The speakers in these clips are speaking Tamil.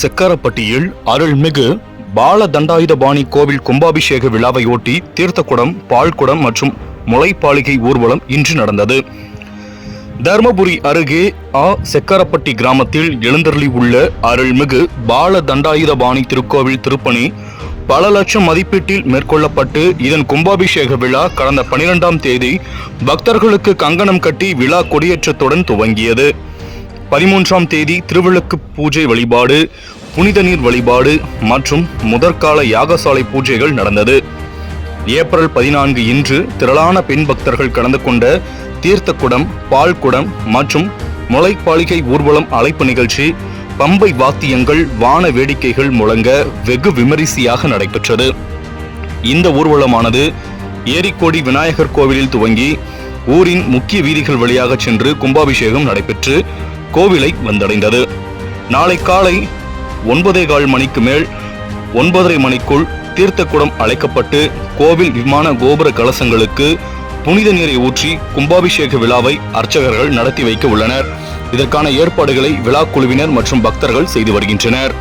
செக்காரப்பட்டியில் அருள்மிகு பாலதண்டாயுதபாணி கோவில் கும்பாபிஷேக விழாவையொட்டி தீர்த்தக்குடம், பால்குடம் மற்றும் முளைப்பாலிகை ஊர்வலம் இன்று நடந்தது. தர்மபுரி அருகே செக்காரப்பட்டி கிராமத்தில் எழுந்தருளி உள்ள அருள்மிகு பாலதண்டாயுதபாணி திருக்கோவில் திருப்பணி பல லட்சம் மதிப்பீட்டில் மேற்கொள்ளப்பட்டு இதன் கும்பாபிஷேக விழா கடந்த 12ஆம் தேதி பக்தர்களுக்கு கங்கணம் கட்டி விழா கொடியேற்றத்துடன் துவங்கியது. 13ஆம் தேதி திருவிளக்கு பூஜை வழிபாடு, புனித நீர் வழிபாடு மற்றும் முதற்கால யாகசாலை பூஜைகள் நடந்தது. ஏப்ரல் 14 இன்று திரளான பெண் பக்தர்கள் கலந்து கொண்ட தீர்த்தக்குடம், பால்குடம் மற்றும் முளைப்பாலிகை ஊர்வலம் அழைப்பு நிகழ்ச்சி பம்பை வாத்தியங்கள், வான வேடிக்கைகள் முழங்க வெகு விமரிசையாக நடைபெற்றது. இந்த ஊர்வலமானது ஏரிக்கோடி விநாயகர் கோவிலில் துவங்கி ஊரின் முக்கிய வீதிகள் வழியாக சென்று கும்பாபிஷேகம் நடைபெற்று கோவிலை வந்தடைந்தது. நாளை காலை 9:15 மணிக்கு மேல் 9:30 மணிக்குள் தீர்த்தக்குடம் அழைக்கப்பட்டு கோவில் விமான கோபுர கலசங்களுக்கு புனித நீரை ஊற்றி கும்பாபிஷேக விழாவை அர்ச்சகர்கள் நடத்தி வைக்க உள்ளனர். இதற்கான ஏற்பாடுகளை விழா குழுவினர் மற்றும் பக்தர்கள் செய்து வருகின்றனர்.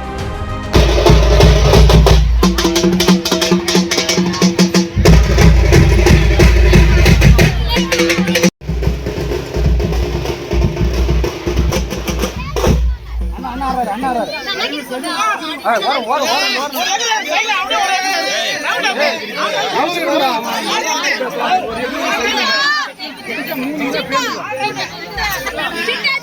Kita